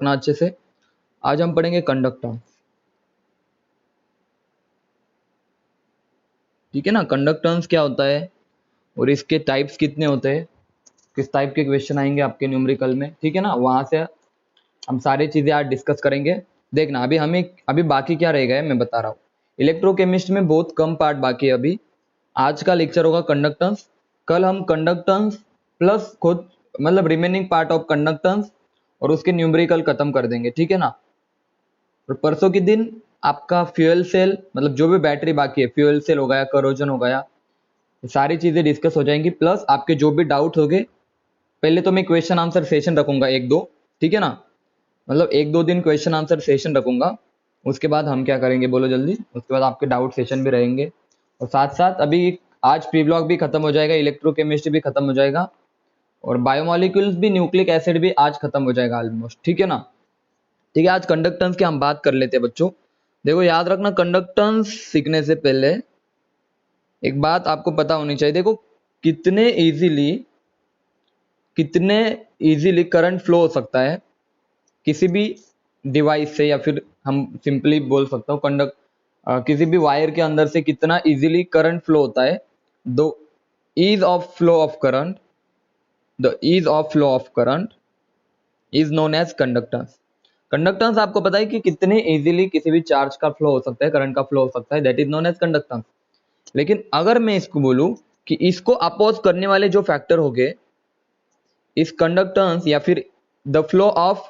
रखना अच्छे से। आज हम पढ़ेंगे कंडक्टेंस, ठीक है ना। कंडक्टेंस क्या होता है और इसके टाइप्स कितने होते हैं, किस टाइप के क्वेश्चन आएंगे आपके न्यूमेरिकल में, ठीक है ना। वहां से हम सारी चीजें आज डिस्कस करेंगे। देखना अभी बाकी क्या रह गया है मैं बता रहा हूँ। इलेक्ट्रोकेमिस्ट्री में बहुत कम पार्ट बाकी है अभी। आज का लेक्चर होगा कंडक्टेंस, कल हम कंडक्टेंस प्लस खुद मतलब रिमेनिंग पार्ट ऑफ कंडक्टेंस और उसके न्यूमेरिकल खत्म कर देंगे, ठीक है ना। और परसों के दिन आपका फ्यूल सेल मतलब जो भी बैटरी बाकी है, फ्यूल सेल हो गया, करोजन हो गया, ये सारी चीजें डिस्कस हो जाएंगी। प्लस आपके जो भी डाउट होंगे, पहले तो मैं क्वेश्चन आंसर सेशन रखूंगा एक दो, ठीक है ना। मतलब एक दो दिन क्वेश्चन आंसर सेशन रखूंगा, उसके बाद हम क्या करेंगे बोलो जल्दी, उसके बाद आपके डाउट सेशन भी रहेंगे। और साथ साथ अभी आज प्री ब्लॉक भी खत्म हो जाएगा, इलेक्ट्रोकेमिस्ट्री भी खत्म हो जाएगा और बायोमोलिक्यूल्स भी, न्यूक्लिक एसिड भी आज खत्म हो जाएगा ऑलमोस्ट, ठीक है ना। ठीक है, आज कंडक्टेंस की हम बात कर लेते हैं बच्चों। देखो याद रखना, कंडक्टेंस सीखने से पहले एक बात आपको पता होनी चाहिए। देखो कितने इजीली करंट फ्लो हो सकता है किसी भी डिवाइस से, या फिर हम सिंपली बोल सकता हूँ किसी भी वायर के अंदर से कितना इजीली करंट फ्लो होता है। The ease of flow of current is known as conductance. Conductance आपको पता है कि कितने इजीली किसी भी चार्ज का फ्लो हो सकता है, करंट का फ्लो हो सकता है, that is known as conductance. लेकिन अगर मैं इसको बोलूं कि इसको अपोज करने वाले जो फैक्टर हो गए इस कंडक्टेंस, या फिर द फ्लो ऑफ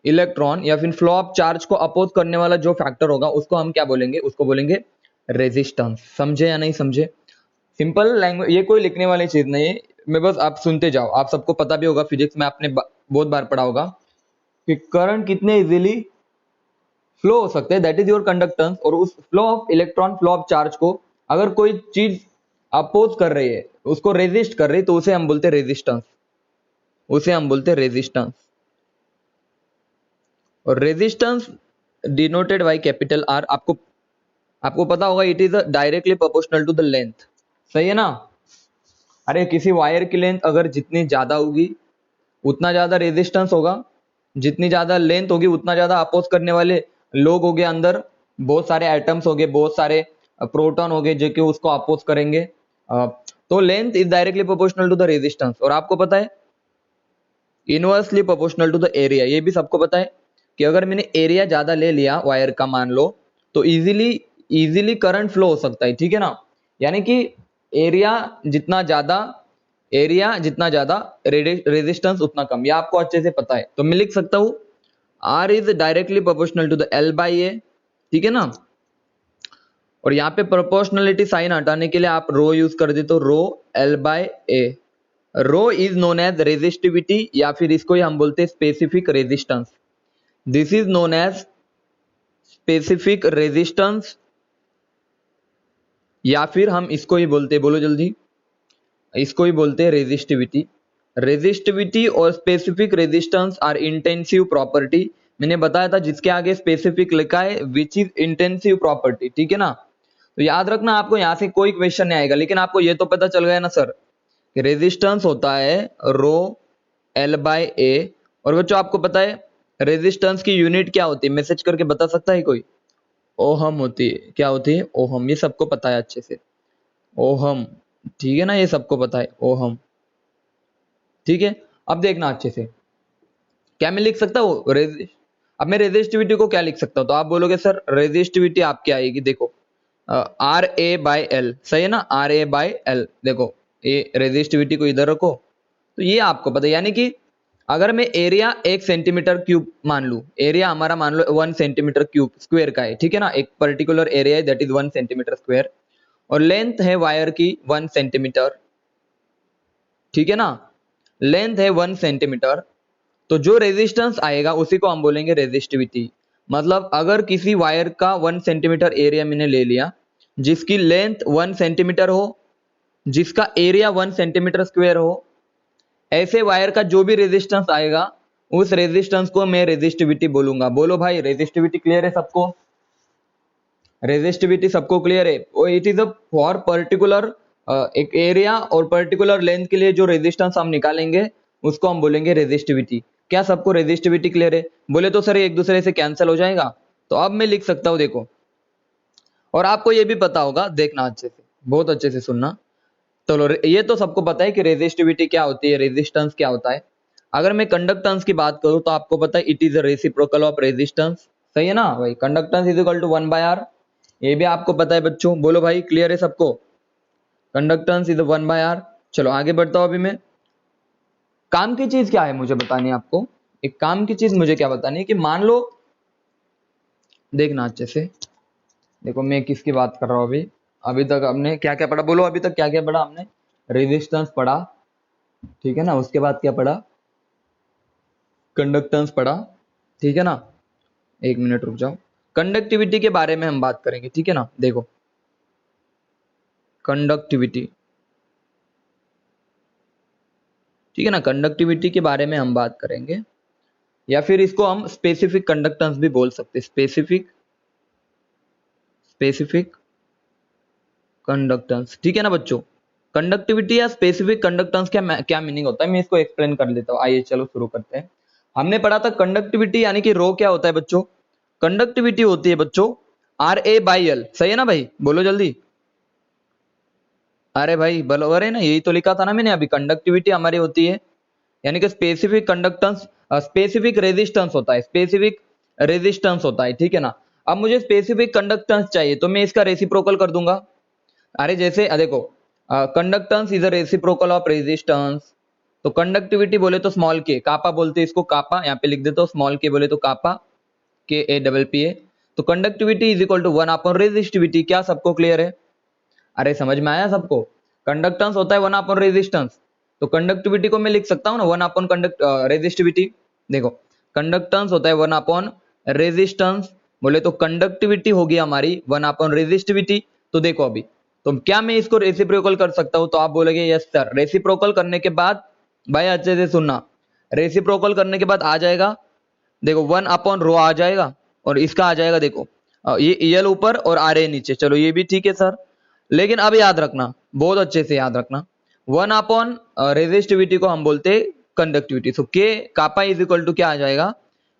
इलेक्ट्रॉन या फिर फ्लो ऑफ चार्ज को अपोज करने वाला जो फैक्टर होगा, उसको हम क्या बोलेंगे, उसको बोलेंगे रेजिस्टेंस। समझे या नहीं समझे? सिंपल लैंग्वेज, ये कोई लिखने वाली चीज नहीं है, मैं बस आप सुनते जाओ। आप सबको पता भी होगा, फिजिक्स में आपने बहुत बार पढ़ा होगा कि करंट कितने इजीली फ्लो हो सकते हैं, दैट इज योर कंडक्टेंस। और उस flow of electron, flow of charge को अगर कोई चीज अपोज कर रही है, उसको रेजिस्ट कर रही है, तो उसे हम बोलते हैं रेजिस्टेंस। और resistance denoted by capital R. आपको पता होगा, it is directly proportional to the length, सही है ना। अरे किसी वायर की लेंथ अगर जितनी ज्यादा होगी उतना ज्यादा रेजिस्टेंस होगा, जितनी ज्यादा लेंथ होगी उतना ज्यादा अपोज करने वाले लोग हो गए, अंदर बहुत सारे एटम्स हो गए, बहुत सारे प्रोटॉन हो गए जो कि उसको अपोज करेंगे। तो length is directly proportional to the resistance. और आपको पता है inversely proportional to the area, ये भी सबको पता है कि अगर मैंने एरिया ज्यादा ले लिया वायर का मान लो, तो इजीली करंट फ्लो हो सकता है, ठीक है ना। यानी कि एरिया जितना ज्यादा रेजिस्टेंस उतना कम, ये आपको अच्छे से पता है। तो मैं लिख सकता हूं R is directly proportional to the L by A, ठीक है ना। और यहाँ पे प्रोपोर्शनलिटी साइन हटाने के लिए आप रो यूज कर दे, तो rho L by A. Rho is known as resistivity, या फिर इसको ही हम बोलते हैं specific resistance. This is known as specific resistance, या फिर हम इसको ही बोलते हैं, बोलो जल्दी, इसको ही बोलते हैं रेजिस्टिविटी। रेजिस्टिविटी और specific resistance R intensive property. मैंने बताया था जिसके आगे स्पेसिफिक लिखा है विच इज इंटेंसिव प्रॉपर्टी, ठीक है ना। तो याद रखना, आपको यहाँ से कोई क्वेश्चन नहीं आएगा, लेकिन आपको ये तो पता चल गया ना सर कि रेजिस्टेंस होता है रो L बाई ए। और बच्चों आपको पता है रेजिस्टेंस की यूनिट क्या होती है, मैसेज करके बता सकता है कोई? ओहम होती है। क्या होती है? ओहम। ये सबको पता है अच्छे से, ओहम, ठीक है ना, ये सबको पता है ओहम, ठीक है। अब देखना अच्छे से, क्या मैं लिख सकता हूँ अब मैं रेजिस्टिविटी को क्या लिख सकता हूँ, तो आप बोलोगे सर रेजिस्टिविटी आप क्या आएगी, देखो आर ए बाई एल, सही है ना, आर ए बाई एल। देखो ये रेजिस्टिविटी को इधर रखो, तो ये आपको पता है। यानी कि अगर मैं एरिया 1 सेंटीमीटर क्यूब मान लू, एरिया हमारा मान लो 1 सेंटीमीटर क्यूब स्क्वायर का है, ठीक है ना, एक पर्टिकुलर एरिया है दैट इज 1 सेंटीमीटर स्क्वायर, और लेंथ है वायर की 1 सेंटीमीटर, ठीक है ना, लेंथ है 1 सेंटीमीटर। तो जो रेजिस्टेंस आएगा उसी को हम बोलेंगे रेजिस्टिविटी। मतलब अगर किसी वायर का 1 सेंटीमीटर एरिया मैंने ले लिया, जिसकी लेंथ 1 सेंटीमीटर हो, जिसका एरिया 1 सेंटीमीटर स्क्वायर हो, ऐसे वायर का जो भी रेजिस्टेंस आएगा उस रेजिस्टेंस को मैं रेजिस्टिविटी बोलूंगा। बोलो भाई, रेजिस्टिविटी क्लियर है सबको? रेजिस्टिविटी सबको क्लियर है? It is a for particular एक एरिया और पर्टिकुलर लेंथ के लिए जो रेजिस्टेंस हम निकालेंगे उसको हम बोलेंगे रेजिस्टिविटी। क्या सबको रेजिस्टिविटी क्लियर है? बोले तो सर एक दूसरे से कैंसिल हो जाएगा, तो अब मैं लिख सकता हूं, देखो। और आपको ये भी पता होगा, देखना अच्छे से, बहुत अच्छे से सुनना। चलो ये तो सबको पता है कि रेजिस्टिविटी क्या होती है, रेजिस्टेंस क्या होता है। अगर मैं कंडक्टेंस की बात करूं तो आपको पता है it is a reciprocal of resistance, सही है ना भाई। Conductance is equal to 1/r, ये भी आपको पता है बच्चों। बोलो भाई क्लियर है सबको? Conductance is 1/r। चलो आगे बढ़ता हूं। अभी मैं काम की चीज क्या है मुझे बतानी है आपको, एक काम की चीज मुझे क्या बतानी है कि मान लो, देखना अच्छे से, देखो मैं किसकी बात कर रहा हूं अभी। अभी तक हमने क्या क्या पढ़ा, बोलो अभी तक क्या क्या पढ़ा हमने? रेजिस्टेंस पढ़ा, ठीक है ना। उसके बाद क्या पढ़ा? कंडक्टेंस पढ़ा, ठीक है ना। एक मिनट रुक जाओ, कंडक्टिविटी के बारे में हम बात करेंगे, ठीक है ना। देखो कंडक्टिविटी, ठीक है ना, कंडक्टिविटी के बारे में हम बात करेंगे, या फिर इसको हम स्पेसिफिक कंडक्टेंस भी बोल सकते हैं। स्पेसिफिक कंडक्टेंस, ठीक है ना बच्चों। कंडक्टिविटी या स्पेसिफिक कंडक्टेंस क्या क्या मीनिंग होता है, मैं इसको एक्सप्लेन कर देता हूँ। आइए चलो शुरू करते हैं। हमने पढ़ा था कंडक्टिविटी यानी कि रो क्या होता है बच्चों? कंडक्टिविटी होती है बच्चों RA/L, सही है ना भाई? बोलो जल्दी। अरे भाई बराबर है ना, यही तो लिखा था ना मैंने अभी। कंडक्टिविटी हमारी होती है यानी कि स्पेसिफिक कंडक्टेंस, स्पेसिफिक रेजिस्टेंस होता है, स्पेसिफिक रेजिस्टेंस होता है, ठीक है ना। अब मुझे स्पेसिफिक कंडक्टेंस चाहिए तो मैं इसका रेसिप्रोकल कर दूंगा। अरे जैसे देखो, conductance is a reciprocal of resistance, तो कंडक्टिविटी बोले तो स्मॉल के, कापा बोलते हैं इसको, कापा यहाँ पे लिख देता हूँ। स्मॉल के बोले तो कापा, KAPPA। तो conductivity is equal to 1 upon resistivity. क्या सबको क्लियर है? अरे समझ में आया सबको? कंडक्टेंस होता है 1 अपॉन रेजिस्टेंस, तो कंडक्टिविटी को मैं लिख सकता हूँ ना 1 अपॉन रेजिस्टिविटी। देखो कंडक्टेंस होता है 1 अपॉन रेजिस्टेंस, बोले तो कंडक्टिविटी होगी हमारी 1 अपॉन रेजिस्टिविटी। तो देखो अभी, तो क्या मैं इसको रेसिप्रोकल कर सकता हूं? तो आप बोलोगे यस सर। रेसिप्रोकल करने के बाद, भाई अच्छे से सुनना, रेसिप्रोकल करने के बाद आ जाएगा, देखो 1 अपॉन रो आ जाएगा, और इसका आ जाएगा, देखो ये EL ऊपर और RA नीचे। चलो ये भी ठीक है सर, लेकिन अब याद रखना, बहुत अच्छे से याद रखना, 1 अपॉन रेजिस्टिविटी को हम बोलते हैं conductivity. So K kappa is equal to क्या आ जाएगा?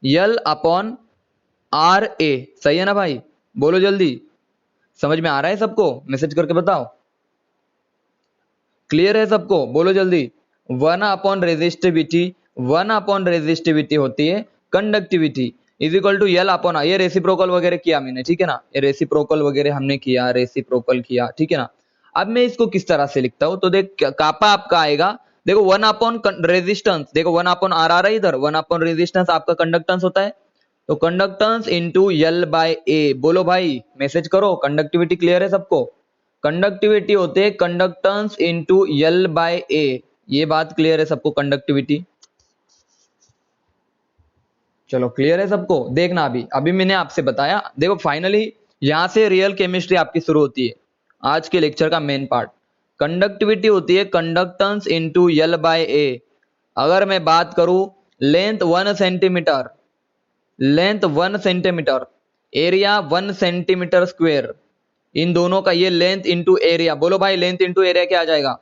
L अपॉन RA, सही है ना भाई? बोलो जल्दी, समझ में आ रहा है सबको? मैसेज करके बताओ, क्लियर है सबको? बोलो जल्दी। 1 अपॉन रेजिस्टिविटी, 1 अपॉन रेजिस्टिविटी होती है conductivity, is equal to L upon, ये रेसिप्रोकल वगैरह किया मैंने, ठीक है ना। ये रेसिप्रोकल वगैरह हमने किया, रेसिप्रोकल किया, ठीक है ना। अब मैं इसको किस तरह से लिखता हूं, तो देख कापा आपका आएगा, देखो 1 अपॉन रेजिस्टेंस, देखो 1 अपॉन R आ रहा है इधर, 1 अपॉन रेजिस्टेंस आपका कंडक्टेंस होता है, तो कंडक्टेंस इंटू L/A। बोलो भाई, मैसेज करो, कंडक्टिविटी क्लियर है सबको? कंडक्टिविटी होते है कंडक्टेंस इंटू L/A, ये बात क्लियर है सबको? कंडक्टिविटी, चलो क्लियर है सबको? देखना अभी अभी मैंने आपसे बताया, देखो फाइनली यहां से रियल केमिस्ट्री आपकी शुरू होती है, आज के लेक्चर का मेन पार्ट। कंडक्टिविटी होती है कंडक्टेंस इंटू L/A। अगर मैं बात करूं length 1 centimetre, length 1 centimetre, area 1 centimetre square, इन दोनों का ये लेंथ इंटू एरिया। बोलो भाई लेंथ इंटू एरिया क्या आ जाएगा?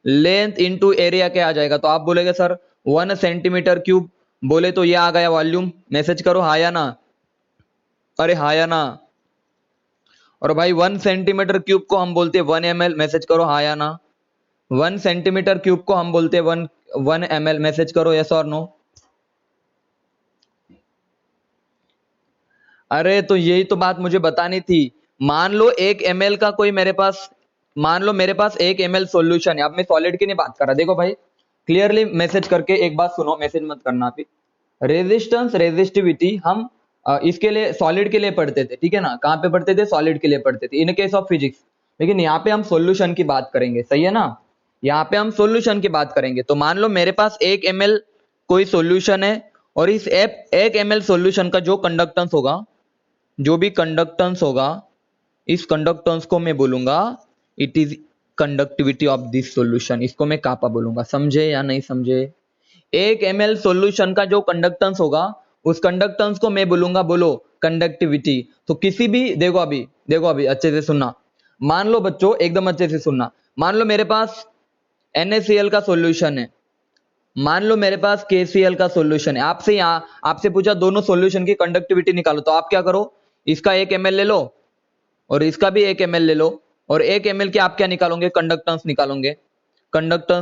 लेंथ इंटू एरिया क्या आ जाएगा? तो आप बोलेगे सर 1 सेंटीमीटर क्यूब, बोले तो ये आ गया वॉल्यूम। मैसेज करो हाँ या ना, अरे हाँ या ना। और भाई 1 सेंटीमीटर क्यूब को हम बोलते हैं 1 ml, मैसेज करो हाँ या ना। 1 सेंटीमीटर क्यूब को हम बोलते हैं 1 ml, मैसेज करो यस और नो। अरे तो यही तो बात मुझे बतानी थी। मान लो 1 ml का कोई मेरे पास, मान लो मेरे पास 1 ml सॉल्यूशन है। अब मैं सॉलिड की नहीं बात कर रहा, देखो भाई क्लियरली मैसेज करके एक बात सुनो, मैसेज मत करना अभी। रेजिस्टेंस रेजिस्टिविटी हम इसके लिए सॉलिड के लिए पढ़ते थे, ठीक है ना। कहाँ पे पढ़ते थे? सॉलिड के लिए पढ़ते थे इन केस ऑफ फिजिक्स। लेकिन यहाँ पे हम सॉल्यूशन की बात करेंगे, सही है ना। यहाँ पे हम सॉल्यूशन की बात करेंगे। तो मान लो मेरे पास 1 ml कोई सॉल्यूशन है, और इस 1 ml सॉल्यूशन का जो कंडक्टेंस होगा, जो भी कंडक्टेंस होगा, इस कंडक्टेंस को मैं बोलूंगा it is conductivity of this solution. इसको मैं कापा बोलूंगा, समझे या नहीं समझे? 1 ml सॉल्यूशन का जो कंडक्टेंस होगा, उस कंडक्टेंस को मैं बोलूंगा, बोलो कंडक्टिविटी। तो किसी भी, देखो अभी अच्छे से सुनना, मान लो बच्चों एकदम अच्छे से सुनना, मान लो मेरे पास NaCl का सॉल्यूशन है, मान लो मेरे पास KCl का सॉल्यूशन है, आपसे पूछा दोनों सॉल्यूशन की कंडक्टिविटी निकालो, तो आप क्या करो, इसका 1 ml ले लो और इसका भी 1 ml ले लो, और 1 ml के आप क्या निकालोगे, कंडक्टेंस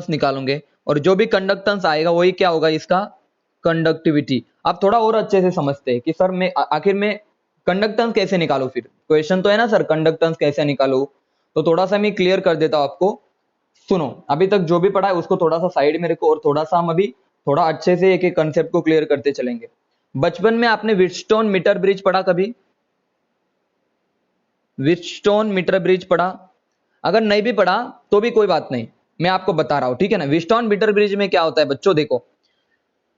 निकालोगे, और जो भी कंडक्टेंस आएगा वही क्या होगा, इसका कंडक्टिविटी। अब थोड़ा और अच्छे से समझते हैं कि सर मैं आखिर में कंडक्टेंस कैसे निकालो, फिर क्वेश्चन तो है ना सर कंडक्टेंस कैसे निकालो, तो थोड़ा सा मैं क्लियर कर देता हूं आपको। सुनो, अभी तक जो भी पढ़ा है उसको थोड़ा सा साइड में रखो, और थोड़ा सा हम अभी थोड़ा अच्छे से एक एक कंसेप्ट को क्लियर करते चलेंगे। बचपन में आपने व्हीटस्टोन मीटर ब्रिज पढ़ा कभी, व्हीटस्टोन मीटर ब्रिज पढ़ा? अगर नहीं भी पढ़ा तो भी कोई बात नहीं, मैं आपको बता रहा हूं, ठीक है ना। व्हीटस्टोन मीटर ब्रिज में क्या होता है बच्चों, देखो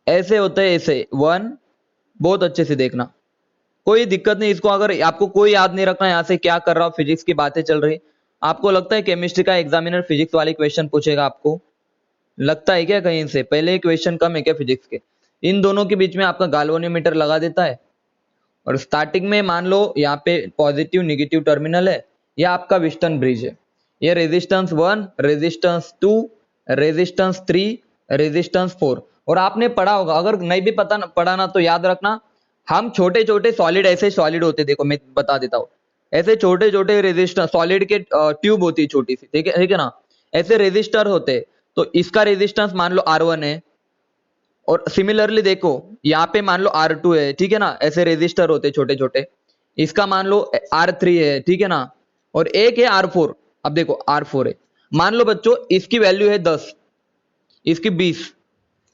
ऐसे होते हैं, ऐसे वन, बहुत अच्छे से देखना, कोई दिक्कत नहीं, इसको अगर आपको कोई याद नहीं रखना यहां से क्या कर रहा हूं, फिजिक्स की बातें चल रही, आपको लगता है केमिस्ट्री का एग्जामिनर फिजिक्स वाली क्वेश्चन पूछेगा, आपको लगता है क्या कहीं से, पहले क्वेश्चन कम है क्या फिजिक्स के? इन दोनों के बीच में आपका गाल्वेनोमीटर लगा देता है, और स्टार्टिंग में मान लो यहाँ पे पॉजिटिव निगेटिव टर्मिनल है, यह आपका व्हीटस्टोन ब्रिज है, ये रेजिस्टेंस 1, रेजिस्टेंस 2, रेजिस्टेंस 3, रेजिस्टेंस 4। और आपने पढ़ा होगा, अगर नहीं भी पढ़ा ना तो याद रखना, हम छोटे छोटे सॉलिड, ऐसे सॉलिड होते, देखो मैं बता देता हूँ, ऐसे छोटे छोटे रेजिस्टर सॉलिड के ट्यूब होती है छोटी सी, ठीक है ना, ऐसे रेजिस्टर होते, तो इसका रेजिस्टेंस मान लो R1 है, और सिमिलरली देखो यहाँ पे मान लो R2 है, ठीक है ना, ऐसे रेजिस्टर होते छोटे छोटे, इसका मान लो R3 है, ठीक है ना, और एक है R4। अब देखो R4 है, मान लो बच्चों इसकी वैल्यू है 10, इसकी 20,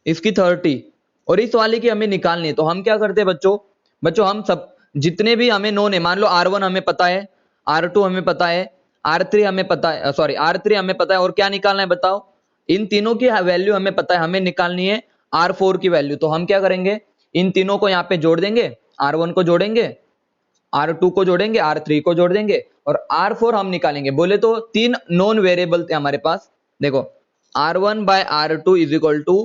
इसकी 30, और इस वाले की हमें निकालनी है, तो हम क्या करते हैं बच्चों, हम सब जितने भी हमें नोन है, मान लो R1 हमें पता है, R2 हमें पता है, R3 हमें पता है, सॉरी R3 हमें पता है, और क्या निकालना है बताओ, इन तीनों की वैल्यू हमें पता है, हमें निकालनी है R4 की वैल्यू। तो हम क्या करेंगे, इन तीनों को यहाँ पे जोड़ देंगे, R1 को जोड़ेंगे, R2 को जोड़ेंगे, R3 को जोड़ देंगे, और R4 हम निकालेंगे। बोले तो तीन नॉन वेरिएबल थे हमारे पास, देखो R1 by R2 is equal to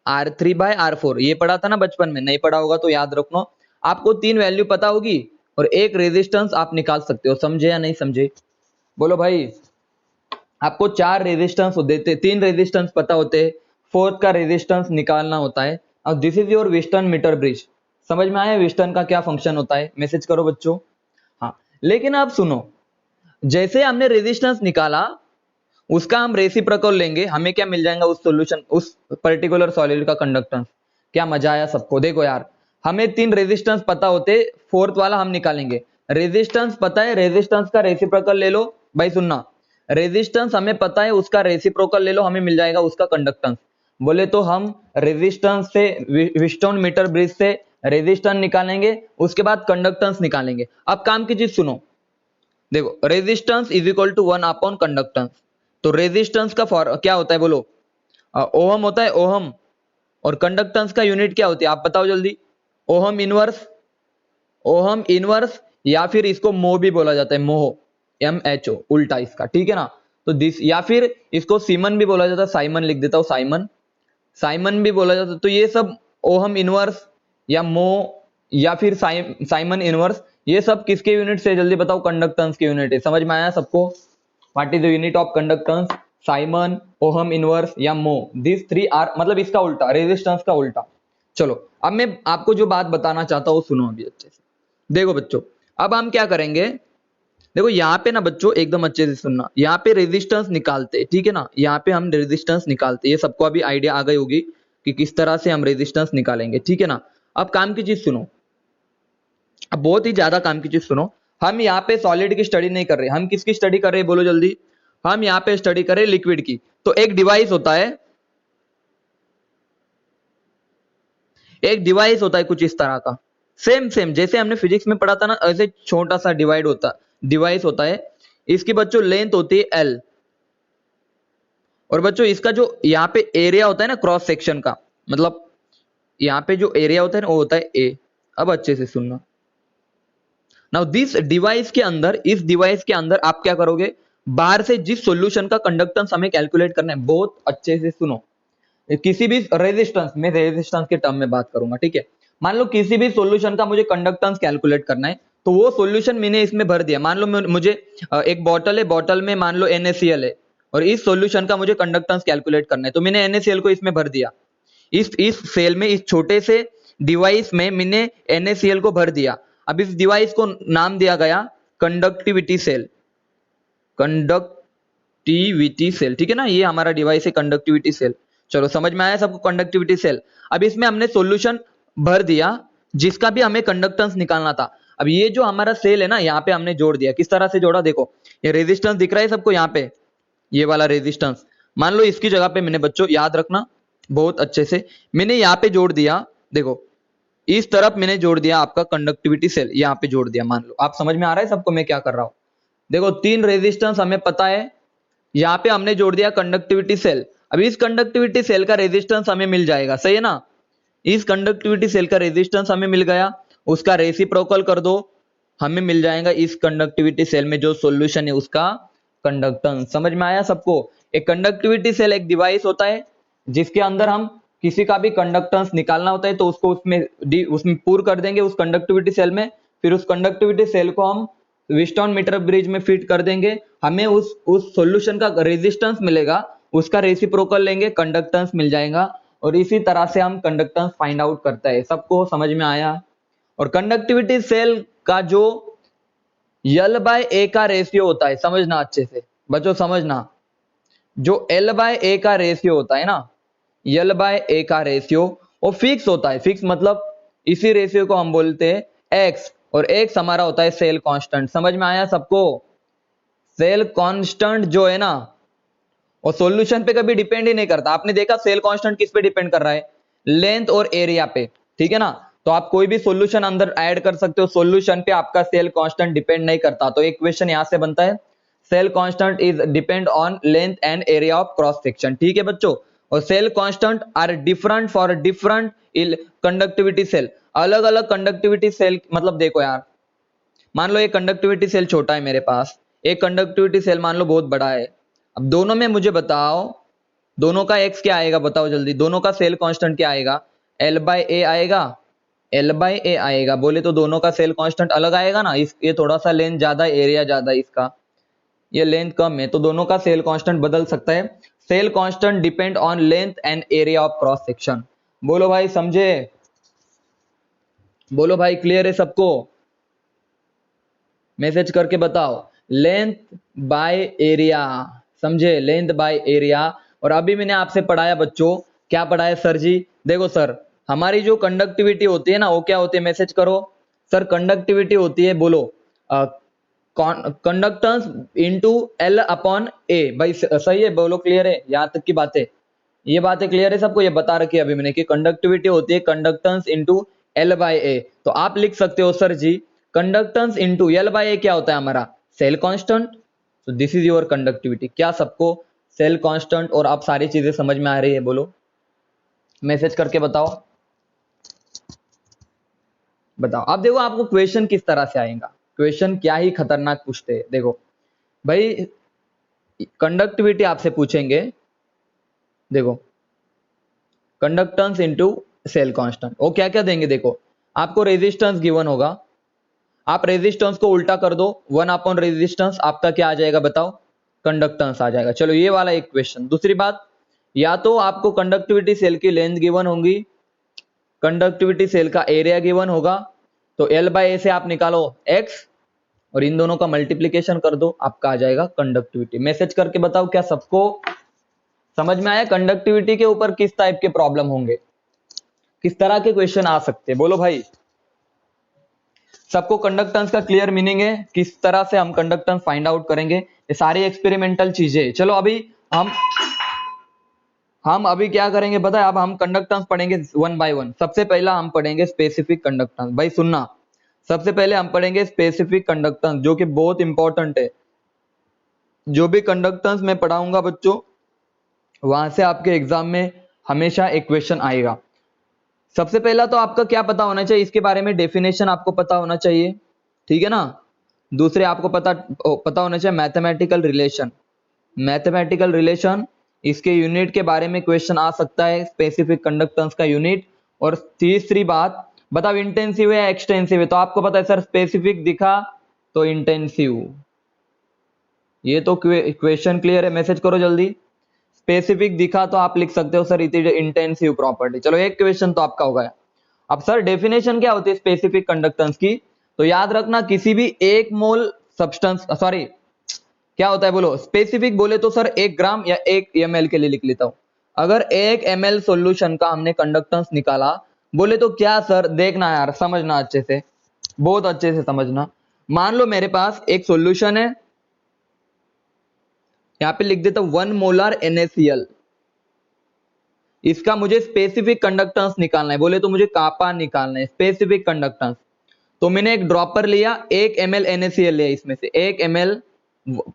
R3 by R4, ये पढ़ा था ना बचपन में, नहीं पढ़ा होगा तो याद रखना, आपको तीन वैल्यू पता होगी और एक रेजिस्टेंस आप निकाल सकते हो, समझे या नहीं समझे? बोलो भाई, आपको चार रेजिस्टेंस देते, तीन रेजिस्टेंस पता होते, फोर्थ का रेजिस्टेंस निकालना होता है। और this is your Wheatstone meter bridge, समझ में आया व्हीटस्टोन का क्या फंक्शन होता है? मैसेज करो बच्चों। हाँ, लेकिन आप सुनो, जैसे हमने रेजिस्टेंस निकाला उसका हम रेसिप्रोकल लेंगे, हमें क्या मिल जाएगा उस सॉल्यूशन, उस पर्टिकुलर सॉलिड का कंडक्टेंस। क्या मजा आया सबको? देखो यार, हमें तीन रेजिस्टेंस पता होते, फोर्थ वाला हम निकालेंगे। रेजिस्टेंस पता है, रेजिस्टेंस का रेसिप्रोकल ले लो भाई, सुनना, रेजिस्टेंस हमें पता है, उसका रेसिप्रोकल ले लो, हमें मिल जाएगा उसका कंडक्टेंस। बोले तो हम रेजिस्टेंस से, व्हीटस्टोन मीटर ब्रिज से रेजिस्टेंस निकालेंगे, उसके बाद कंडक्टेंस निकालेंगे। अब काम की चीज सुनो, देखो resistance is equal to 1 upon conductance, तो रेजिस्टेंस का क्या होता है बोलो, ओहम होता है, ओहम। और कंडक्टेंस का यूनिट क्या होती है आप बताओ जल्दी, ओहम इनवर्स, ओहम इनवर्स, या फिर इसको मोह भी बोला जाता है, मोह, MHO उल्टा इसका, ठीक है ना। तो दिस, या फिर इसको सीमन भी बोला जाता है, साइमन लिख देता हूं, साइमन, साइमन भी बोला जाता है। तो ये सब ओहम इनवर्स या मोह या फिर साइमन इनवर्स, ये सब किसके यूनिट से जल्दी बताओ, कंडक्टेंस के यूनिट है। समझ में आया सबको? What is the unit of conductance? Simon, ohm inverse या मो, दिस थ्री आर, मतलब इसका उल्टा, रेजिस्टेंस का उल्टा। चलो अब मैं आपको जो बात बताना चाहता हूं सुनो अभी अच्छे से। देखो बच्चों, अब हम क्या करेंगे, देखो यहाँ पे ना बच्चों एकदम अच्छे से सुनना, यहाँ पे रेजिस्टेंस निकालते, ठीक है ना, यहाँ पे हम रेजिस्टेंस निकालते, ये सबको अभी आइडिया आ गई होगी कि किस तरह से हम रेजिस्टेंस निकालेंगे, ठीक है ना। अब काम की चीज सुनो, अब बहुत ही ज्यादा काम की चीज सुनो, हम यहाँ पे सॉलिड की स्टडी नहीं कर रहे, हम किसकी स्टडी कर रहे हैं बोलो जल्दी, हम यहाँ पे स्टडी करें लिक्विड की। तो एक डिवाइस होता है, एक डिवाइस होता है कुछ इस तरह का, सेम सेम जैसे हमने फिजिक्स में पढ़ा था ना, ऐसे छोटा सा डिवाइस होता है। इसकी बच्चों लेंथ होती है L, और बच्चों इसका जो यहाँ पे एरिया होता है ना क्रॉस सेक्शन का, मतलब यहाँ पे जो एरिया होता है ना वो होता है A। अब अच्छे से सुनना, नाउ दिस डिवाइस के अंदर, इस डिवाइस के अंदर आप क्या करोगे, बाहर से जिस सॉल्यूशन का कंडक्टेंस हमें कैलकुलेट करना है, बहुत अच्छे से सुनो, किसी भी रेजिस्टेंस, मैं रेजिस्टेंस के टर्म में बात करूंगा, ठीक है। मान लो किसी भी सॉल्यूशन का मुझे कंडक्टेंस कैलकुलेट करना है, तो वो सॉल्यूशन मैंने इसमें भर दिया। मान लो मुझे एक बॉटल है, बॉटल में मान लो NaCl है, और इस सॉल्यूशन का मुझे कंडक्टेंस कैलकुलेट करना है, तो मैंने NaCl को इसमें भर दिया। इस सेल में, इस छोटे से डिवाइस में मैंने NaCl को भर दिया। अब इस डिवाइस को नाम दिया गया कंडक्टिविटी सेल, कंडक्टिविटी सेल, ठीक है ना, ये हमारा डिवाइस है कंडक्टिविटी सेल। चलो समझ में आया सबको कंडक्टिविटी सेल। अब इसमें हमने सॉल्यूशन भर दिया जिसका भी हमें कंडक्टेंस निकालना था। अब ये जो हमारा सेल है ना, यहाँ पे हमने जोड़ दिया। किस तरह से जोड़ा, देखो ये रेजिस्टेंस दिख रहा है सबको यहाँ पे, ये वाला रेजिस्टेंस मान लो इसकी जगह पे मैंने, बच्चों याद रखना बहुत अच्छे से, मैंने यहाँ पे जोड़ दिया, देखो इस तरफ मैंने जोड़ दिया आपका कंडक्टिविटी सेल, यहाँ पे जोड़ दिया। मान लो आप समझ में आ रहा है सबको मैं क्या कर रहा हूँ। देखो 3 रेजिस्टेंस हमें पता है, यहाँ पे हमने जोड़ दिया कंडक्टिविटी सेल। अब इस कंडक्टिविटी सेल का रेजिस्टेंस हमें मिल जाएगा, सही है ना। इस कंडक्टिविटी सेल का रेजिस्टेंस हमें मिल गया, उसका रेसिप्रोकल कर दो, हमें मिल जाएगा इस कंडक्टिविटी सेल में जो सॉल्यूशन है उसका कंडक्टेंस। समझ में आया सबको। एक कंडक्टिविटी सेल एक डिवाइस होता है जिसके अंदर हम किसी का भी कंडक्टेंस निकालना होता है तो उसको उसमें पूर कर देंगे उस कंडक्टिविटी सेल में, फिर उस कंडक्टिविटी सेल को हम व्हीटस्टोन मीटर ब्रिज में फिट कर देंगे, हमें उस सॉल्यूशन का रेजिस्टेंस मिलेगा, उसका रेसिप्रोकल लेंगे, कंडक्टेंस मिल जाएगा, और इसी तरह से हम कंडक्टेंस फाइंड आउट करता है। सबको समझ में आया। और कंडक्टिविटी सेल का जो L/A का रेशियो होता है, समझना अच्छे से बच्चों, समझना, जो L/A का रेशियो होता है ना, L/A का रेशियो वो फिक्स होता है। फिक्स मतलब इसी रेशियो को हम बोलते हैं X, और X हमारा होता है सेल कांस्टेंट। समझ में आया सबको। सेल कांस्टेंट जो है ना और सॉल्यूशन पे कभी डिपेंड ही नहीं करता। आपने देखा सेल कांस्टेंट किस पे डिपेंड कर रहा है, लेंथ और एरिया पे, ठीक है ना। तो आप कोई भी सॉल्यूशन अंदर ऐड कर सकते हो, सॉल्यूशन पे आपका सेल कांस्टेंट डिपेंड नहीं करता। तो एक क्वेश्चन यहां से बनता है, cell constant is depend on length and area of cross section, ठीक है बच्चों। और cell constant are different for different conductivity cell. अलग अलग कंडक्टिविटी सेल, मतलब देखो यार, मान लो एक कंडक्टिविटी सेल छोटा है मेरे पास, एक कंडक्टिविटी सेल मान लो बहुत बड़ा है। अब दोनों में मुझे बताओ, दोनों का x क्या आएगा, बताओ जल्दी। दोनों का सेल कांस्टेंट क्या आएगा, L/A आएगा, L/A आएगा। बोले तो दोनों का सेल कांस्टेंट अलग आएगा ना। ये थोड़ा सा लेंथ ज्यादा, एरिया ज्यादा, इसका ये लेंथ कम है, तो दोनों का सेल कांस्टेंट बदल सकता है। Cell constant depend on length and area of cross section. बोलो भाई समझे, बोलो भाई क्लियर है सबको, मैसेज करके बताओ। लेंथ बाय एरिया, समझे, लेंथ बाय एरिया। और अभी मैंने आपसे पढ़ाया बच्चों, क्या पढ़ाया सर जी, देखो सर, हमारी जो कंडक्टिविटी होती है ना वो क्या होती है, मैसेज करो सर। कंडक्टिविटी होती है, बोलो कंडक्टेंस इनटू L/A। भाई सही है, बोलो क्लियर है, यहां तक की बातें, ये बातें क्लियर है सबको। ये बता रखी है अभी मैंने कि कंडक्टिविटी होती है कंडक्टेंस इनटू L/A। तो आप लिख सकते हो सर जी, कंडक्टेंस इनटू L/A क्या होता है हमारा, सेल कांस्टेंट। तो दिस इज योर कंडक्टिविटी। क्या सबको सेल कांस्टेंट और आप सारी चीजें समझ में आ रही है, बोलो मैसेज करके बताओ, बताओ। अब देखो आपको क्वेश्चन किस तरह से आएगा, क्वेश्चन क्या ही खतरनाक पूछते हैं। देखो भाई कंडक्टिविटी आपसे पूछेंगे, देखो कंडक्टेंस इनटू सेल कांस्टेंट, वो क्या क्या देंगे, देखो आपको रेजिस्टेंस गिवन होगा, आप रेजिस्टेंस को उल्टा कर दो, 1 रेजिस्टेंस आपका क्या आ जाएगा बताओ, कंडक्टेंस आ जाएगा। चलो ये वाला एक क्वेश्चन। दूसरी बात, या तो आपको कंडक्टिविटी सेल की लेंथ गिवन होगी, कंडक्टिविटी सेल का एरिया गिवन होगा, तो L/A से आप निकालो x और इन दोनों का मल्टीप्लीकेशन कर दो, आपका आ जाएगा कंडक्टिविटी। मैसेज करके बताओ क्या सबको समझ में आया। कंडक्टिविटी के ऊपर किस टाइप के प्रॉब्लम होंगे, किस तरह के क्वेश्चन आ सकते हैं, बोलो भाई सबको। कंडक्टेंस का क्लियर मीनिंग है, किस तरह से हम कंडक्टेंस फाइंड आउट करेंगे, ये सारी एक्सपेरिमेंटल चीजें। चलो अभी हम अभी क्या करेंगे पता है, अब हम कंडक्टेंस पढ़ेंगे 1 बाय 1। सबसे पहला हम पढ़ेंगे स्पेसिफिक कंडक्टेंस। भाई सुनना, सबसे पहले हम पढ़ेंगे स्पेसिफिक कंडक्टेंस, जो कि बहुत इंपॉर्टेंट है। जो भी कंडक्टेंस मैं पढ़ाऊंगा बच्चों, वहां से आपके एग्जाम में हमेशा एक क्वेश्चन आएगा। सबसे पहला तो आपका क्या पता होना चाहिए, इसके बारे में डेफिनेशन आपको पता होना चाहिए, ठीक है ना। दूसरे आपको पता होना चाहिए मैथमेटिकल रिलेशन, मैथमेटिकल रिलेशन, इसके यूनिट के बारे में क्वेश्चन आ सकता है, स्पेसिफिक कंडक्टेंस का यूनिट। और तीसरी बात, बताओ इंटेंसिव है या एक्सटेंसिव है, तो आपको पता है सर स्पेसिफिक दिखा तो इंटेंसिव। ये तो क्वेश्चन क्लियर है, मैसेज करो जल्दी। स्पेसिफिक दिखा तो आप लिख सकते हो sir it is intensive property. चलो एक क्वेश्चन तो आपका हो गया। अब सर डेफिनेशन क्या होती है स्पेसिफिक कंडक्टेंस की, तो याद रखना किसी भी 1 मोल सब्सटेंस, सॉरी क्या होता है बोलो, स्पेसिफिक बोले तो सर 1 ग्राम या 1 ml के लिए लिख लेता हूं। अगर 1 ml सॉल्यूशन का हमने कंडक्टेंस निकाला बोले तो क्या सर, देखना यार समझना अच्छे से, बहुत अच्छे से समझना। मान लो मेरे पास एक सॉल्यूशन है, यहां पे लिख देता हूं 1 मोलर NaCl, इसका मुझे स्पेसिफिक कंडक्टेंस निकालना है, बोले तो मुझे कापा निकालना है, स्पेसिफिक कंडक्टेंस। तो मैंने एक ड्रॉपर लिया, 1 ml NaCl लिया, इसमें से 1 ml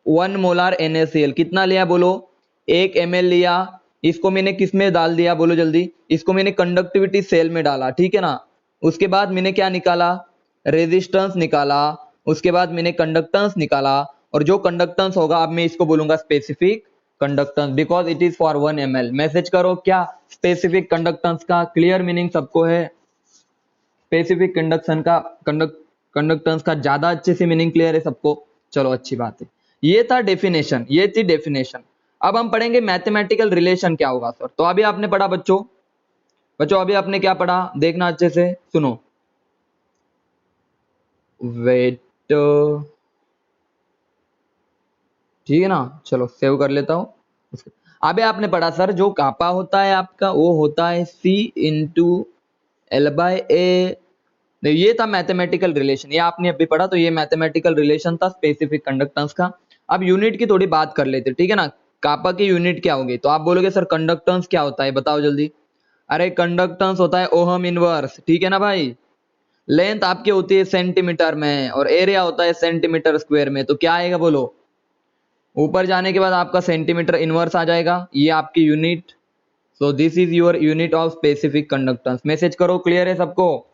1 मोलर NaCl कितना लिया बोलो, 1 ml लिया। इसको मैंने किस में डाल दिया बोलो जल्दी, इसको मैंने कंडक्टिविटी सेल में डाला, ठीक है ना। उसके बाद मैंने क्या निकाला, रेजिस्टेंस निकाला, उसके बाद मैंने कंडक्टेंस निकाला, और जो कंडक्टेंस होगा अब मैं इसको बोलूंगा specific conductance, because it is for 1 ml। Message करो क्या स्पेसिफिक कंडक्टेंस का क्लियर मीनिंग सबको है, स्पेसिफिक कंडक्टेंस का ज्यादा अच्छे से मीनिंग क्लियर है सबको। चलो अच्छी बात है, ये था डेफिनेशन, ये थी डेफिनेशन। अब हम पढ़ेंगे मैथमेटिकल रिलेशन क्या होगा सर। तो अभी आपने पढ़ा बच्चों, अभी आपने क्या पढ़ा देखना अच्छे से सुनो, वेट, ठीक है ना। चलो सेव कर लेता हूं। अभी आपने पढ़ा सर जो कापा होता है आपका वो होता है C इंटू L/A। ये था मैथमेटिकल रिलेशन, ये आपने अभी पढ़ा, तो ये मैथमेटिकल रिलेशन था स्पेसिफिक कंडक्टेंस का। अब यूनिट की थोड़ी बात कर लेते, ठीक है ना। कापा की यूनिट क्या होगी, तो आप बोलोगे सर कंडक्टेंस क्या होता है बताओ जल्दी। अरे कंडक्टेंस होता है ओहम इनवर्स, ठीक है ना भाई। लेंथ आपकी होती है सेंटीमीटर में और एरिया होता है सेंटीमीटर स्क्वायर में, तो क्या आएगा बोलो, ऊपर जाने के बाद आपका सेंटीमीटर इनवर्स आ जाएगा, ये आपकी unit. So this is your unit of specific conductance. Message करो क्लियर है सबको।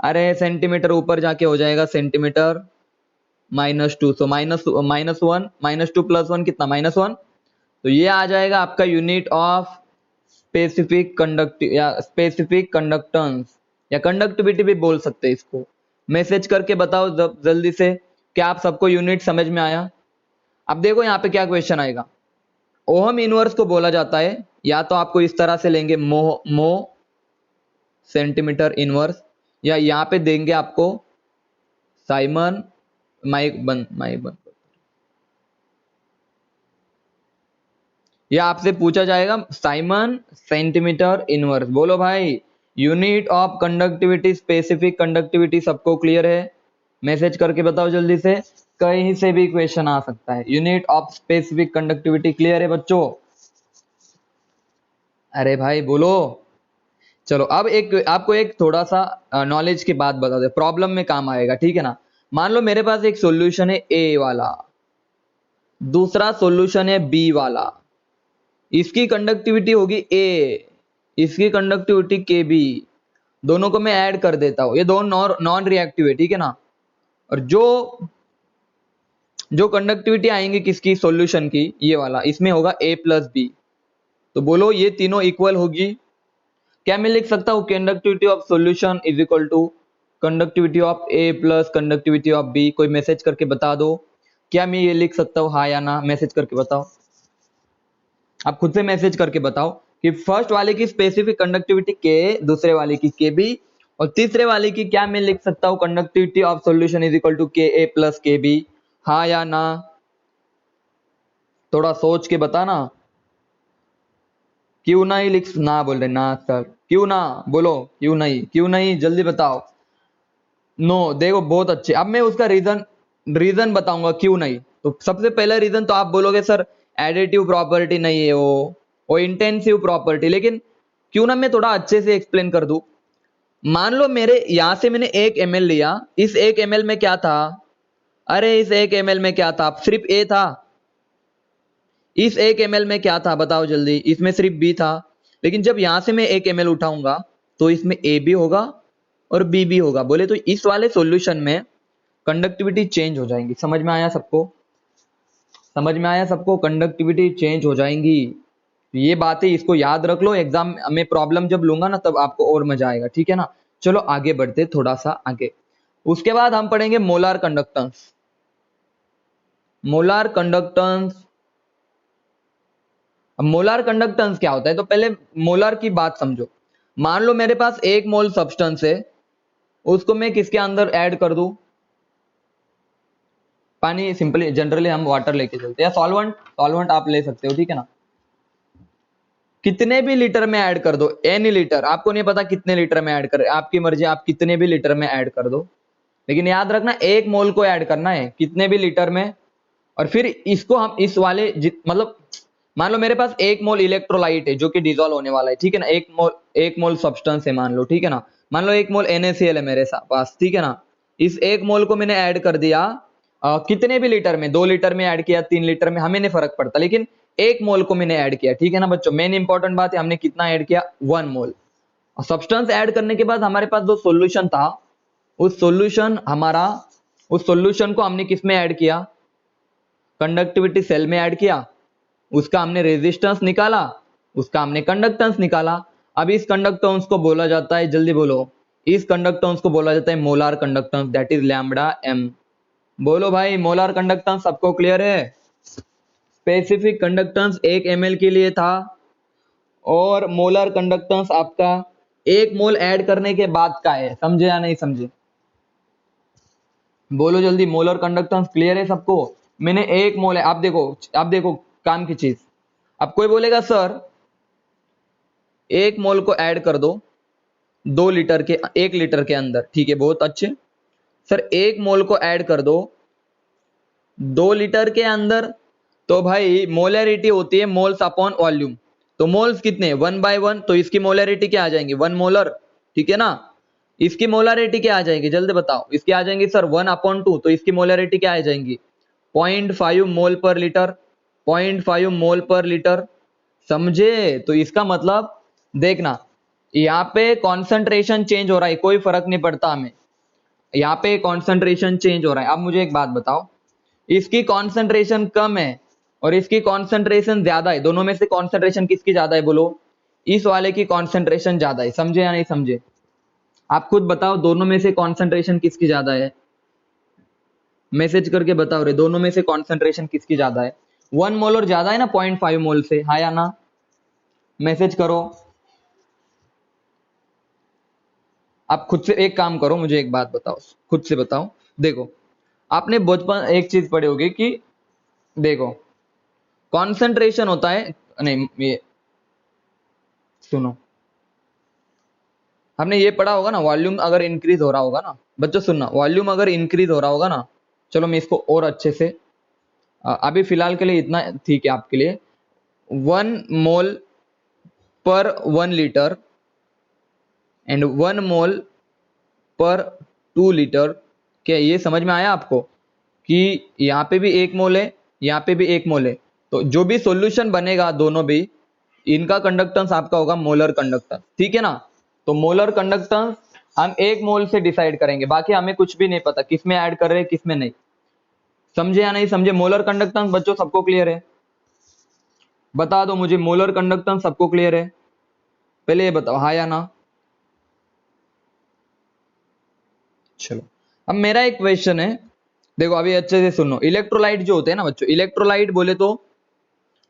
अरे सेंटीमीटर ऊपर जाके हो जाएगा सेंटीमीटर -2, सो -1 -2 + 1 कितना -1, तो ये आ जाएगा आपका यूनिट ऑफ स्पेसिफिक कंडक्टिव या स्पेसिफिक कंडक्टेंस या कंडक्टिविटी भी बोल सकते हैं इसको। मैसेज करके बताओ जल्दी से, क्या आप सबको यूनिट समझ में आया। अब देखो यहाँ पे क्या क्वेश्चन आएगा, ओहम इनवर्स को बोला जाता है, या तो आपको इस तरह से लेंगे मो सेंटीमीटर इनवर्स, या यहाँ पे देंगे आपको साइमन, माइक बंद, या आपसे पूछा जाएगा साइमन सेंटीमीटर इनवर्स। बोलो भाई unit of conductivity specific conductivity सबको क्लियर है, मैसेज करके बताओ जल्दी से, कहीं से भी क्वेश्चन आ सकता है। Unit of specific conductivity clear है बच्चों, अरे भाई बोलो। चलो अब एक आपको एक थोड़ा सा नॉलेज की बात बता दे, प्रॉब्लम में काम आएगा, ठीक है ना। मान लो मेरे पास एक सॉल्यूशन है ए वाला, दूसरा सॉल्यूशन है बी वाला, इसकी कंडक्टिविटी होगी ए, इसकी कंडक्टिविटी के बी, दोनों को मैं ऐड कर देता हूं, ये दोनों नॉन रिएक्टिव है, ठीक है ना। और जो कंडक्टिविटी आएंगी किसकी, सॉल्यूशन की, ये वाला, इसमें होगा A + B। तो बोलो ये तीनों इक्वल होगी, क्या मैं लिख सकता हूं conductivity of solution is equal to conductivity of A + conductivity of B। कोई मैसेज करके बता दो, क्या मैं ये लिख सकता हूं हाँ या ना, मैसेज करके बताओ, आप खुद से मैसेज करके बताओ कि फर्स्ट वाले की स्पेसिफिक कंडक्टिविटी के, दूसरे वाले की के बी, और तीसरे वाले की क्या मैं लिख सकता हूं conductivity of solution is equal to K A plus के बी, हाँ या ना, थोड़ा सोच के बताना। क्यों नहीं लिख, ना बोल रहे ना सर, क्यों ना बोलो, क्यों नहीं जल्दी बताओ। नो देखो बहुत अच्छे, अब मैं उसका रीजन बताऊंगा क्यों नहीं। तो सबसे पहला रीजन तो आप बोलोगे सर एडिटिव प्रॉपर्टी नहीं है वो इंटेंसिव प्रॉपर्टी, लेकिन क्यों ना मैं थोड़ा अच्छे से एक्सप्लेन कर दूं। मान लो मेरे यहां से मैंने 1 ml लिया, इस 1 ml में क्या था, अरे इस 1 ml में क्या था, सिर्फ ए था। इस 1 ml में क्या था बताओ जल्दी, इसमें सिर्फ बी था। लेकिन जब यहां से मैं 1 ml उठाऊंगा तो इसमें ए भी होगा और बी भी होगा, बोले तो इस वाले सॉल्यूशन में कंडक्टिविटी चेंज हो जाएंगी। समझ में आया सबको, समझ में आया सबको, कंडक्टिविटी चेंज हो जाएंगी। ये बातें इसको याद रख लो, एग्जाम में प्रॉब्लम जब लूंगा ना तब आपको और मजा आएगा, ठीक है ना। चलो आगे बढ़ते थोड़ा सा आगे, उसके बाद हम पढ़ेंगे मोलार कंडक्टेंस। मोलार कंडक्टेंस अब मोलार कंडक्टेंस क्या होता है, तो पहले मोलार की बात समझो। मान लो मेरे पास 1 मोल सब्सटेंस है, उसको मैं किसके अंदर ऐड कर दूं, पानी, सिंपली जनरली हम वाटर लेके चलते हैं, या सॉल्वेंट, सॉल्वेंट आप ले सकते हो, ठीक है ना। कितने भी लीटर में ऐड कर दो, एनी लीटर, आपको नहीं पता कितने लीटर में ऐड कर, आपकी मर्जी, आप कितने भी लीटर में ऐड कर दो, लेकिन याद रखना 1 मोल को ऐड करना है कितने भी लीटर में। और फिर इसको हम इस वाले मतलब मान लो मेरे पास 1 मोल इलेक्ट्रोलाइट है जो कि डिसॉल्व होने वाला है, ठीक है ना, 1 मोल सब्सटेंस है मान लो, ठीक है ना, मान लो 1 मोल NaCl है मेरे पास, ठीक है ना। इस 1 मोल को मैंने ऐड कर दिया कितने भी लीटर में, 2 लीटर में ऐड किया, 3 लीटर में, हमें नहीं फर्क पड़ता, लेकिन 1 मोल को मैंने ऐड किया, ठीक है ना बच्चों। मेन इंपॉर्टेंट बात है हमने कितना ऐड किया, 1 मोल। सब्सटेंस ऐड करने के बाद हमारे पास जो सॉल्यूशन था, उस सॉल्यूशन को हमने किस में ऐड किया, कंडक्टिविटी सेल में ऐड किया, उसका हमने रेजिस्टेंस निकाला, उसका हमने कंडक्टेंस निकाला। अब इस कंडक्टेंस को बोला जाता है, जल्दी बोलो, इस कंडक्टेंस को बोला जाता है molar conductance, that is lambda m। बोलो भाई, मोलार कंडक्टेंस सबको क्लियर है। स्पेसिफिक कंडक्टेंस 1 ml के लिए था, और मोलर कंडक्टेंस आपका 1 मोल ऐड करने के बाद का है, समझे या नहीं समझे, बोलो जल्दी। मोलर कंडक्टेंस क्लियर है सबको, मैंने 1 मोल है, आप देखो काम की चीज। अब कोई बोलेगा सर 1 मोल को ऐड कर दो 2 लीटर के, 1 लीटर के अंदर, ठीक है, बहुत अच्छे सर, 1 मोल को ऐड कर दो 2 लीटर के अंदर, तो भाई मोलरिटी होती है मोल्स अपॉन वॉल्यूम, तो मोल्स कितने 1/1, तो इसकी मोलरिटी क्या आ जाएंगी 1 मोलर, ठीक है ना। इसकी मोलरिटी क्या आ जाएगी जल्दी बताओ, इसकी आ जाएंगी सर 1/2, तो इसकी मोलरिटी क्या आ जाएंगी 0.5 मोल पर लीटर, 0.5 मोल पर लीटर, समझे। तो इसका मतलब देखना, यहाँ पे कॉन्सेंट्रेशन चेंज हो रहा है, कोई फर्क नहीं पड़ता हमें, यहाँ पे कॉन्सेंट्रेशन चेंज हो रहा है। अब मुझे एक बात बताओ, इसकी कॉन्सेंट्रेशन कम है और इसकी कॉन्सेंट्रेशन ज्यादा है, दोनों में से कॉन्सेंट्रेशन किसकी ज्यादा है, बोलो, इस वाले की कॉन्सेंट्रेशन ज्यादा है, समझे या नहीं समझे, आप खुद बताओ, दोनों में से कॉन्सेंट्रेशन किसकी ज्यादा है, मैसेज करके बताओ रे, दोनों में से कॉन्सेंट्रेशन किसकी ज्यादा है, 1 मोलर ज्यादा है ना 0.5 मोल से, हाँ या ना, मैसेज करो। आप खुद से एक काम करो, मुझे एक बात बताओ, खुद से बताओ, देखो आपने बचपन एक चीज पढ़ी होगी कि देखो कॉन्सेंट्रेशन होता है, नहीं ये सुनो, हमने ये पढ़ा होगा ना, वॉल्यूम अगर इंक्रीज हो रहा होगा ना बच्चों, सुनना, वॉल्यूम अगर इंक्रीज हो रहा होगा ना, चलो मैं इसको और अच्छे से, अभी फिलहाल के लिए इतना ठीक है आपके लिए, 1 मोल पर 1 लीटर एंड 1 मोल पर 2 लीटर, क्या ये समझ में आया आपको, कि यहाँ पे भी 1 मोल है, यहाँ पे भी 1 मोल है, तो जो भी सॉल्यूशन बनेगा दोनों भी, इनका कंडक्टेंस आपका होगा मोलर कंडक्टेंस, ठीक है ना। तो मोलर कंडक्टेंस हम 1 मोल से डिसाइड करेंगे, बाकी हमें कुछ भी नहीं पता किस में ऐड कर रहे हैं किस में नहीं, समझे या नहीं समझे। मोलर कंडक्टेंस बच्चों सबको क्लियर है, बता दो मुझे, मोलर कंडक्टेंस सबको क्लियर है, पहले ये बताओ हाँ या ना। चलो अब मेरा एक क्वेश्चन है, देखो अभी अच्छे से सुनो, इलेक्ट्रोलाइट जो होते हैं ना बच्चों, इलेक्ट्रोलाइट बोले तो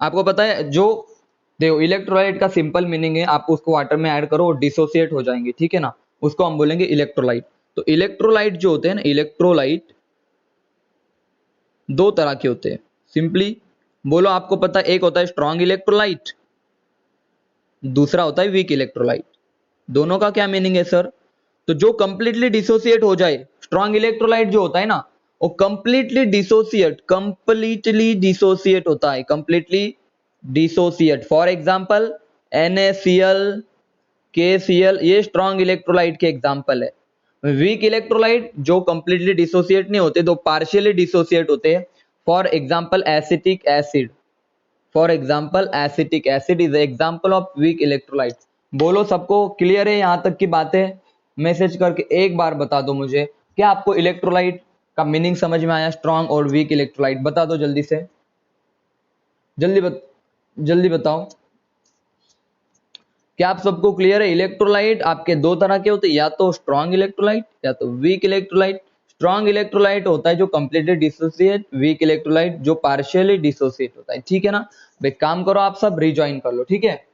आपको पता है, जो देखो इलेक्ट्रोलाइट का सिंपल मीनिंग है, आप उसको वाटर में ऐड करो और डिसोसिएट हो जाएंगे, ठीक है ना, उसको हम बोलेंगे इलेक्ट्रोलाइट। तो इलेक्ट्रोलाइट जो होते हैं ना, इलेक्ट्रोलाइट 2 तरह के होते हैं, सिंपली बोलो, आपको पता है, एक होता है स्ट्रॉन्ग इलेक्ट्रोलाइट, दूसरा होता है वीक इलेक्ट्रोलाइट। दोनों का क्या मीनिंग है सर, तो जो कंप्लीटली डिसोसिएट हो जाए, स्ट्रॉन्ग इलेक्ट्रोलाइट जो होता है ना, वो कंप्लीटली डिसोसिएट होता है, completely dissociate. For example NaCl, KCl, ये स्ट्रॉन्ग इलेक्ट्रोलाइट के एग्जांपल है। वीक इलेक्ट्रोलाइट जो कंप्लीटली डिसोसिएट नहीं होते, तो पार्शियली डिसोसिएट होते हैं। For example acetic acid, for example acetic acid is example of weak electrolyte. बोलो सबको क्लियर है यहां तक की बातें, मैसेज करके एक बार बता दो मुझे, क्या आपको इलेक्ट्रोलाइट का मीनिंग समझ में आया, स्ट्रॉन्ग और वीक इलेक्ट्रोलाइट, बता दो जल्दी से, जल्दी बताओ, क्या आप सबको क्लियर है। इलेक्ट्रोलाइट आपके 2 तरह के होते हैं, या तो स्ट्रॉन्ग इलेक्ट्रोलाइट या तो वीक इलेक्ट्रोलाइट। स्ट्रॉन्ग इलेक्ट्रोलाइट होता है जो कंप्लीटली डिसोसिएट, वीक इलेक्ट्रोलाइट जो पार्शियली डिसोसिएट होता है, ठीक है ना। एक काम करो, आप सब रिज्वाइन कर लो, ठीक है।